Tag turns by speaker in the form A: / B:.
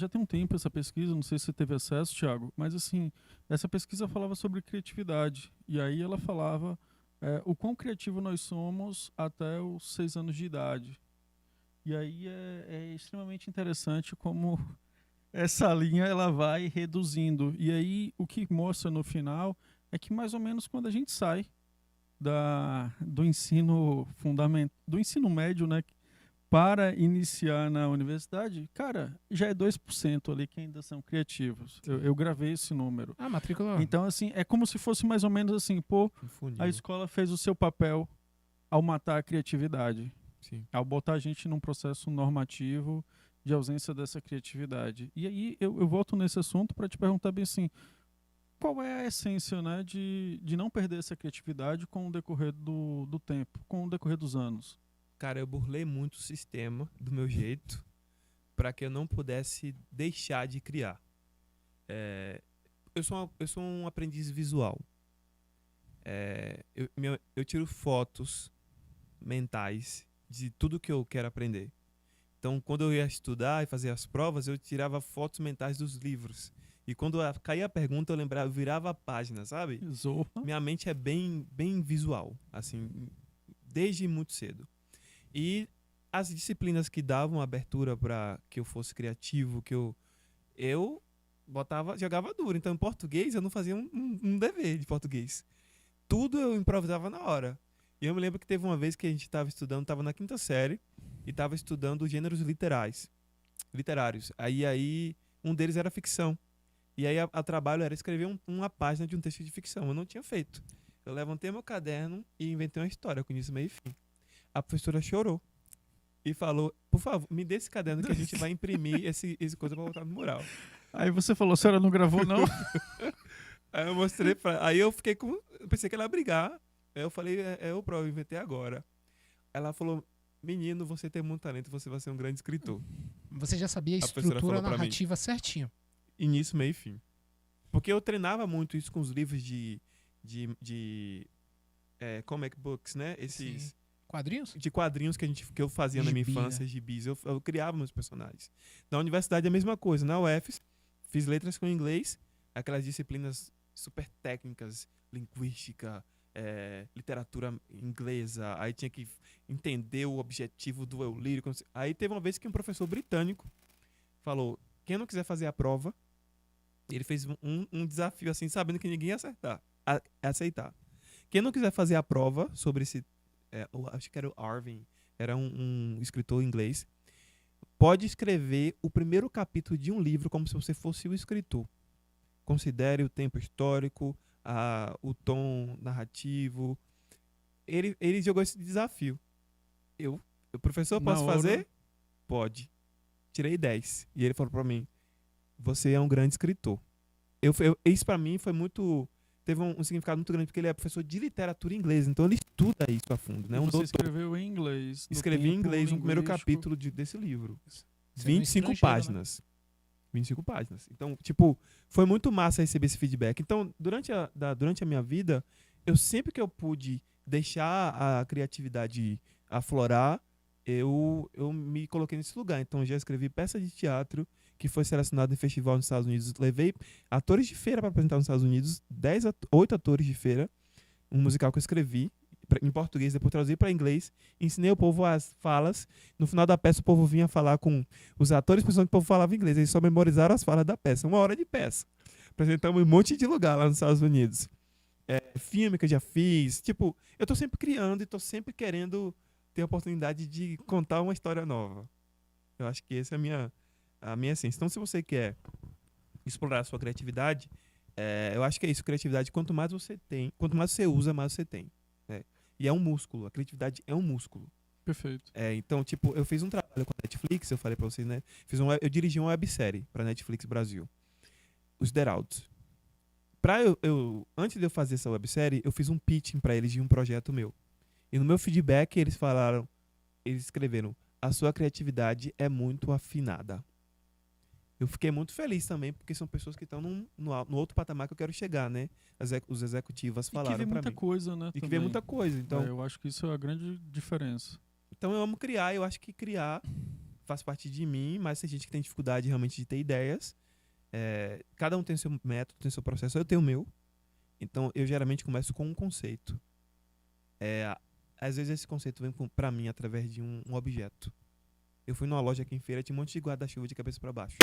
A: já tem um tempo essa pesquisa, não sei se você teve acesso, Thiago, mas assim, essa pesquisa falava sobre criatividade. E aí ela falava o quão criativo nós somos até os 6 anos de idade. E aí é extremamente interessante como essa linha ela vai reduzindo. E aí o que mostra no final é que mais ou menos quando a gente sai do ensino fundamental, do ensino médio, né, para iniciar na universidade, cara, já é 2% ali que ainda são criativos. Eu gravei esse número.
B: Ah, matrícula.
A: Então, assim, é como se fosse mais ou menos assim, pô,
C: Um funil.
A: a escola fez o seu papel ao matar a criatividade,
C: Sim.
A: ao botar a gente num processo normativo de ausência dessa criatividade. E aí eu volto nesse assunto para te perguntar bem assim, qual é a essência, né, de não perder essa criatividade com o decorrer do tempo, com o decorrer dos anos?
C: Cara, eu burlei muito o sistema do meu jeito para que eu não pudesse deixar de criar. Eu sou um aprendiz visual. Eu tiro fotos mentais de tudo que eu quero aprender. Então, quando eu ia estudar e fazer as provas, eu tirava fotos mentais dos livros. E quando caía a pergunta, eu lembrava, eu virava a página, sabe?
A: Zorra.
C: Minha mente é bem, bem visual, assim, desde muito cedo. E as disciplinas que davam abertura para que eu fosse criativo, que eu jogava duro. Então, em português, eu não fazia um dever de português. Tudo eu improvisava na hora. E eu me lembro que teve uma vez que a gente estava estudando, estava na quinta série, e estava estudando gêneros literários. Aí um deles era ficção. E aí a trabalho era escrever uma página de um texto de ficção. Eu não tinha feito. Eu levantei meu caderno e inventei uma história com início, meio e fim. A professora chorou e falou, por favor, me dê esse caderno que a gente vai imprimir esse coisa pra botar no mural.
A: Aí você falou, a senhora não gravou, não?
C: Aí eu mostrei Aí eu fiquei com... Eu pensei que ela ia brigar. Aí eu falei, eu inventei agora. Ela falou, menino, você tem muito talento, você vai ser um grande escritor.
B: Você já sabia a
C: professora
B: estrutura
C: falou pra mim.
B: narrativa certinho.
C: Início, meio e fim. Porque eu treinava muito isso com os livros de comic books, né? Esses...
B: Sim. Quadrinhos?
C: De quadrinhos que eu fazia na minha
B: Gibi,
C: infância,
B: né?
C: gibis. Eu criava meus personagens. Na universidade é a mesma coisa. Na UFES, fiz letras com inglês, aquelas disciplinas super técnicas, linguística, literatura inglesa. Aí tinha que entender o objetivo do eu lírico. Aí teve uma vez que um professor britânico falou, quem não quiser fazer a prova, ele fez um desafio assim, sabendo que ninguém ia aceitar. Quem não quiser fazer a prova sobre esse... eu acho que era o Arvin, era um escritor inglês, pode escrever o primeiro capítulo de um livro como se você fosse o escritor. Considere o tempo histórico, o tom narrativo. Ele jogou esse desafio. O professor, posso fazer? Pode. Tirei 10. E ele falou pra mim, você é um grande escritor. Isso pra mim foi muito... Teve um significado muito grande, porque ele é professor de literatura inglesa, então ele estuda isso a fundo, né?
A: Você escreveu em inglês.
C: Escrevi em inglês no primeiro capítulo desse livro.
B: Você
C: 25
B: no estrangeiro,
C: páginas. 25 páginas. Então, tipo, foi muito massa receber esse feedback. Então, durante a minha vida, eu sempre que eu pude deixar a criatividade aflorar, eu me coloquei nesse lugar. Então, eu já escrevi peça de teatro, que foi selecionado em festival nos Estados Unidos. Levei atores de feira para apresentar nos Estados Unidos, 8 atores de feira, um musical que eu escrevi em português, depois traduzi para inglês, ensinei o povo as falas. No final da peça, o povo vinha falar com os atores, pensando que o povo falava inglês. Eles só memorizaram as falas da peça. 1 hora de peça. Apresentamos em um monte de lugar lá nos Estados Unidos. Filme que eu já fiz. Tipo, eu tô sempre criando e tô sempre querendo ter a oportunidade de contar uma história nova. Eu acho que essa é a minha essência. Então, se você quer explorar a sua criatividade, eu acho que é isso. Criatividade, quanto mais você tem, quanto mais você usa, mais você tem. E é um músculo. A criatividade é um músculo.
A: Perfeito.
C: Então, tipo, eu fiz um trabalho com a Netflix, eu falei pra vocês, né? Eu dirigi uma websérie pra Netflix Brasil. Os Deraldos. Antes de eu fazer essa websérie, eu fiz um pitching pra eles de um projeto meu. E no meu feedback, eles escreveram, a sua criatividade é muito afinada. Eu fiquei muito feliz também, porque são pessoas que estão no outro patamar que eu quero chegar, né? Os executivos falaram pra mim.
A: E que vê muita coisa, né?
C: E que vê muita coisa. Então,
A: eu acho que isso é a grande diferença.
C: Então eu amo criar, eu acho que criar faz parte de mim, mas tem gente que tem dificuldade realmente de ter ideias. Cada um tem seu método, tem seu processo. Eu tenho o meu. Então, eu geralmente começo com um conceito. Às vezes esse conceito vem pra mim através de um objeto. Eu fui numa loja aqui em feira, tinha um monte de guarda-chuva de cabeça pra baixo.